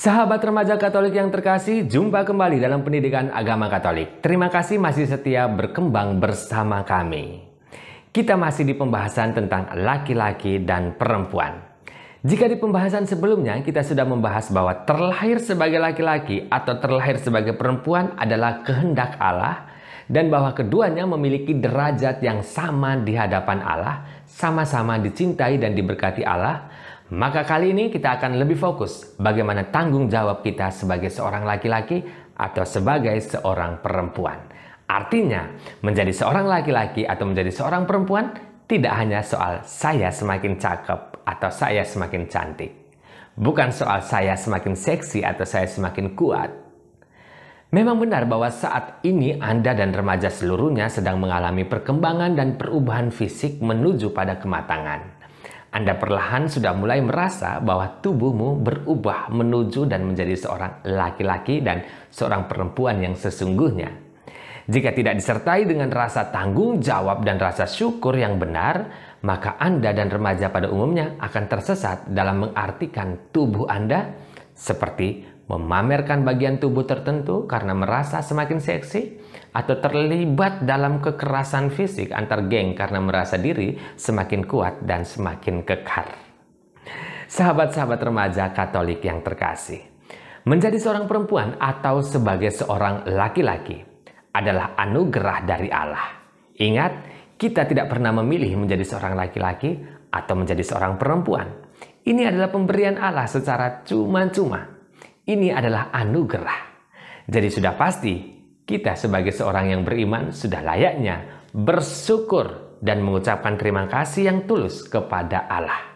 Sahabat remaja Katolik yang terkasih, jumpa kembali dalam pendidikan agama Katolik. Terima kasih masih setia berkembang bersama kami. Kita masih di pembahasan tentang laki-laki dan perempuan. Jika di pembahasan sebelumnya kita sudah membahas bahwa terlahir sebagai laki-laki atau terlahir sebagai perempuan adalah kehendak Allah dan bahwa keduanya memiliki derajat yang sama di hadapan Allah, sama-sama dicintai dan diberkati Allah. Maka kali ini kita akan lebih fokus bagaimana tanggung jawab kita sebagai seorang laki-laki atau sebagai seorang perempuan. Artinya, menjadi seorang laki-laki atau menjadi seorang perempuan tidak hanya soal saya semakin cakep atau saya semakin cantik. Bukan soal saya semakin seksi atau saya semakin kuat. Memang benar bahwa saat ini Anda dan remaja seluruhnya sedang mengalami perkembangan dan perubahan fisik menuju pada kematangan. Anda perlahan sudah mulai merasa bahwa tubuhmu berubah menuju dan menjadi seorang laki-laki dan seorang perempuan yang sesungguhnya. Jika tidak disertai dengan rasa tanggung jawab dan rasa syukur yang benar, maka Anda dan remaja pada umumnya akan tersesat dalam mengartikan tubuh Anda seperti memamerkan bagian tubuh tertentu karena merasa semakin seksi, atau terlibat dalam kekerasan fisik antar geng karena merasa diri semakin kuat dan semakin kekar. Sahabat-sahabat remaja Katolik yang terkasih, menjadi seorang perempuan atau sebagai seorang laki-laki adalah anugerah dari Allah. Ingat, kita tidak pernah memilih menjadi seorang laki-laki atau menjadi seorang perempuan. Ini adalah pemberian Allah secara cuma-cuma. Ini adalah anugerah. Jadi sudah pasti kita sebagai seorang yang beriman sudah layaknya bersyukur dan mengucapkan terima kasih yang tulus kepada Allah.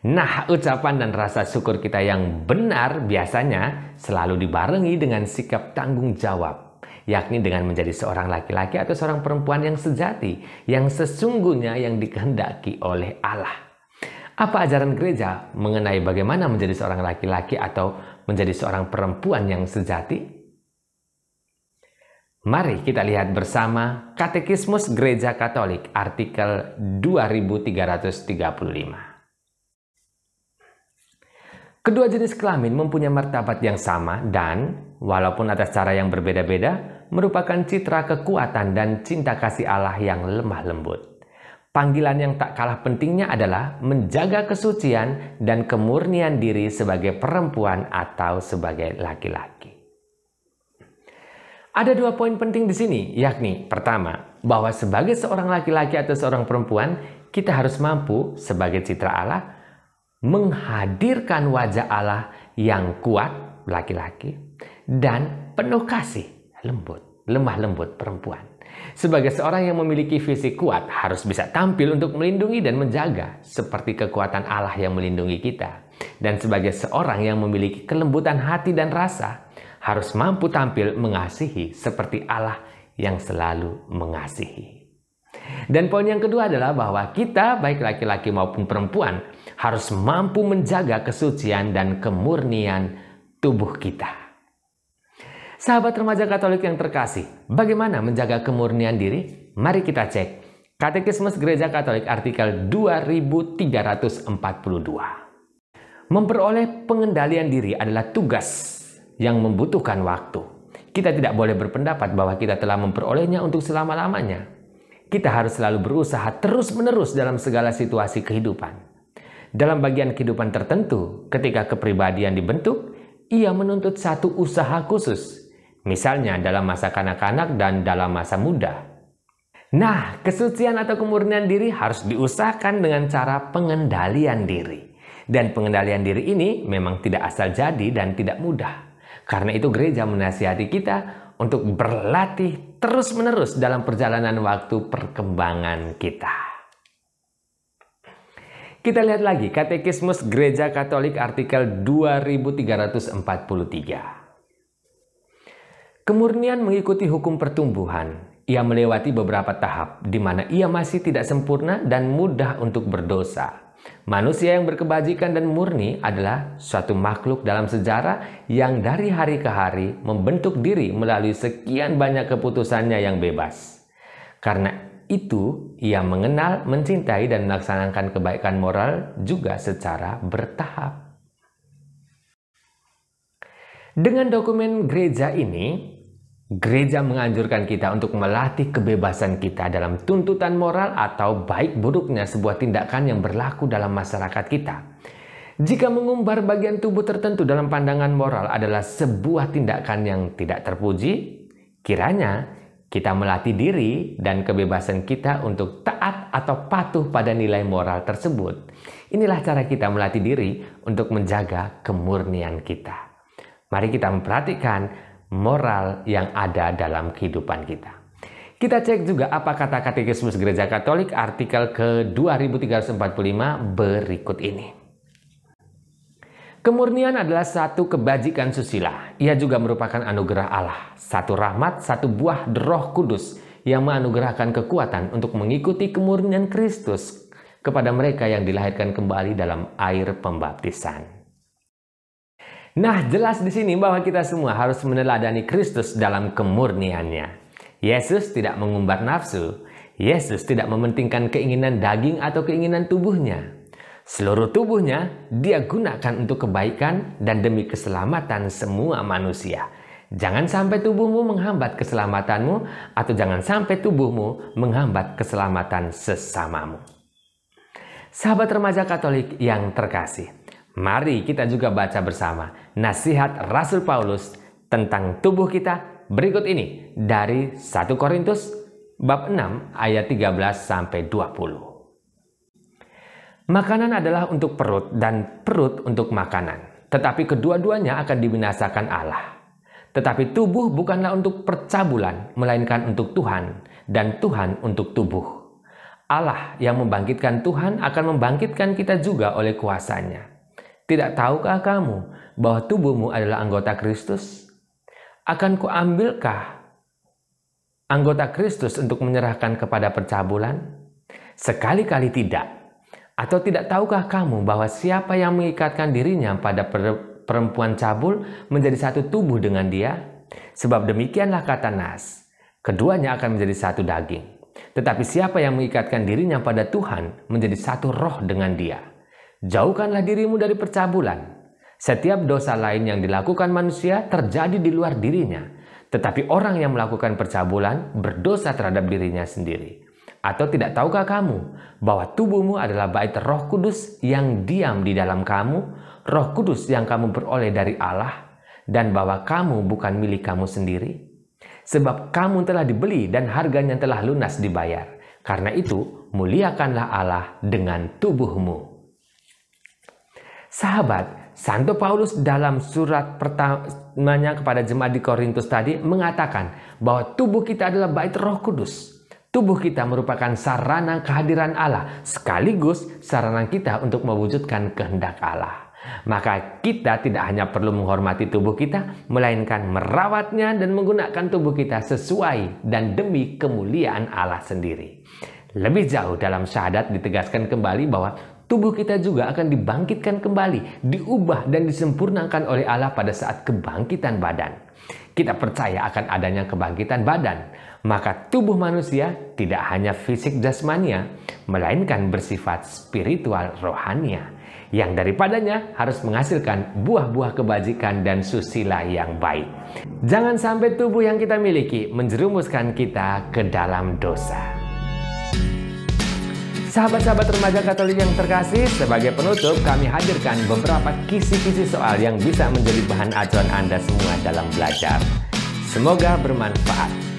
Nah, ucapan dan rasa syukur kita yang benar biasanya selalu dibarengi dengan sikap tanggung jawab, yakni dengan menjadi seorang laki-laki atau seorang perempuan yang sejati, yang sesungguhnya yang dikehendaki oleh Allah. Apa ajaran gereja mengenai bagaimana menjadi seorang laki-laki atau menjadi seorang perempuan yang sejati? Mari kita lihat bersama Katekismus Gereja Katolik artikel 2335. Kedua jenis kelamin mempunyai martabat yang sama dan, walaupun atas cara yang berbeda-beda, merupakan citra kekuatan dan cinta kasih Allah yang lemah lembut. Panggilan yang tak kalah pentingnya adalah menjaga kesucian dan kemurnian diri sebagai perempuan atau sebagai laki-laki. Ada dua poin penting di sini, yakni pertama, bahwa sebagai seorang laki-laki atau seorang perempuan, kita harus mampu sebagai citra Allah menghadirkan wajah Allah yang kuat, laki-laki, dan penuh kasih, lembut, lemah lembut, perempuan. Sebagai seorang yang memiliki fisik kuat, harus bisa tampil untuk melindungi dan menjaga seperti kekuatan Allah yang melindungi kita. Dan sebagai seorang yang memiliki kelembutan hati dan rasa, harus mampu tampil mengasihi seperti Allah yang selalu mengasihi. Dan poin yang kedua adalah bahwa kita, baik laki-laki maupun perempuan, harus mampu menjaga kesucian dan kemurnian tubuh kita. Sahabat remaja Katolik yang terkasih, bagaimana menjaga kemurnian diri? Mari kita cek Katekismus Gereja Katolik artikel 2342. Memperoleh pengendalian diri adalah tugas yang membutuhkan waktu. Kita tidak boleh berpendapat bahwa kita telah memperolehnya untuk selama-lamanya. Kita harus selalu berusaha terus-menerus dalam segala situasi kehidupan. Dalam bagian kehidupan tertentu, ketika kepribadian dibentuk, ia menuntut satu usaha khusus. Misalnya dalam masa kanak-kanak dan dalam masa muda. Nah, kesucian atau kemurnian diri harus diusahakan dengan cara pengendalian diri. Dan pengendalian diri ini memang tidak asal jadi dan tidak mudah. Karena itu gereja menasihati kita untuk berlatih terus-menerus dalam perjalanan waktu perkembangan kita. Kita lihat lagi Katekismus Gereja Katolik artikel 2343. Kemurnian mengikuti hukum pertumbuhan. Ia melewati beberapa tahap di mana ia masih tidak sempurna dan mudah untuk berdosa. Manusia yang berkebajikan dan murni adalah suatu makhluk dalam sejarah yang dari hari ke hari membentuk diri melalui sekian banyak keputusannya yang bebas. Karena itu, ia mengenal, mencintai, dan melaksanakan kebaikan moral juga secara bertahap. Dengan dokumen gereja ini, gereja menganjurkan kita untuk melatih kebebasan kita dalam tuntutan moral atau baik buruknya sebuah tindakan yang berlaku dalam masyarakat kita. Jika mengumbar bagian tubuh tertentu dalam pandangan moral adalah sebuah tindakan yang tidak terpuji, kiranya kita melatih diri dan kebebasan kita untuk taat atau patuh pada nilai moral tersebut. Inilah cara kita melatih diri untuk menjaga kemurnian kita. Mari kita memperhatikan moral yang ada dalam kehidupan kita. Kita cek juga apa kata Katekismus Gereja Katolik artikel ke-2345 berikut ini. Kemurnian adalah satu kebajikan susila. Ia juga merupakan anugerah Allah, satu rahmat, satu buah Roh Kudus yang menganugerahkan kekuatan untuk mengikuti kemurnian Kristus kepada mereka yang dilahirkan kembali dalam air pembaptisan. Nah, jelas di sini bahwa kita semua harus meneladani Kristus dalam kemurniannya. Yesus tidak mengumbar nafsu. Yesus tidak mementingkan keinginan daging atau keinginan tubuhnya. Seluruh tubuhnya dia gunakan untuk kebaikan dan demi keselamatan semua manusia. Jangan sampai tubuhmu menghambat keselamatanmu atau jangan sampai tubuhmu menghambat keselamatan sesamamu. Sahabat remaja Katolik yang terkasih, mari kita juga baca bersama nasihat Rasul Paulus tentang tubuh kita berikut ini dari 1 Korintus bab 6 ayat 13 sampai 20. Makanan adalah untuk perut dan perut untuk makanan, tetapi kedua-duanya akan dibinasakan Allah. Tetapi tubuh bukanlah untuk percabulan, melainkan untuk Tuhan, dan Tuhan untuk tubuh. Allah yang membangkitkan Tuhan akan membangkitkan kita juga oleh kuasa-Nya. Tidak tahukah kamu bahwa tubuhmu adalah anggota Kristus? Akan kuambilkah anggota Kristus untuk menyerahkan kepada percabulan? Sekali-kali tidak. Atau tidak tahukah kamu bahwa siapa yang mengikatkan dirinya pada perempuan cabul menjadi satu tubuh dengan dia? Sebab demikianlah kata Nas, keduanya akan menjadi satu daging. Tetapi siapa yang mengikatkan dirinya pada Tuhan menjadi satu roh dengan dia. Jauhkanlah dirimu dari percabulan. Setiap dosa lain yang dilakukan manusia terjadi di luar dirinya. Tetapi orang yang melakukan percabulan berdosa terhadap dirinya sendiri. Atau tidak tahukah kamu bahwa tubuhmu adalah bait Roh Kudus yang diam di dalam kamu, Roh Kudus yang kamu peroleh dari Allah, dan bahwa kamu bukan milik kamu sendiri? Sebab kamu telah dibeli dan harganya telah lunas dibayar. Karena itu, muliakanlah Allah dengan tubuhmu. Sahabat, Santo Paulus dalam surat pertamanya kepada jemaat di Korintus tadi mengatakan bahwa tubuh kita adalah bait Roh Kudus. Tubuh kita merupakan sarana kehadiran Allah, sekaligus sarana kita untuk mewujudkan kehendak Allah. Maka kita tidak hanya perlu menghormati tubuh kita, melainkan merawatnya dan menggunakan tubuh kita sesuai dan demi kemuliaan Allah sendiri. Lebih jauh dalam syahadat ditegaskan kembali bahwa tubuh kita juga akan dibangkitkan kembali, diubah dan disempurnakan oleh Allah pada saat kebangkitan badan. Kita percaya akan adanya kebangkitan badan, maka tubuh manusia tidak hanya fisik jasmania, melainkan bersifat spiritual rohania, yang daripadanya harus menghasilkan buah-buah kebajikan dan susila yang baik. Jangan sampai tubuh yang kita miliki menjerumuskan kita ke dalam dosa. Sahabat-sahabat remaja Katolik yang terkasih, sebagai penutup kami hadirkan beberapa kisi-kisi soal yang bisa menjadi bahan acuan Anda semua dalam belajar. Semoga bermanfaat.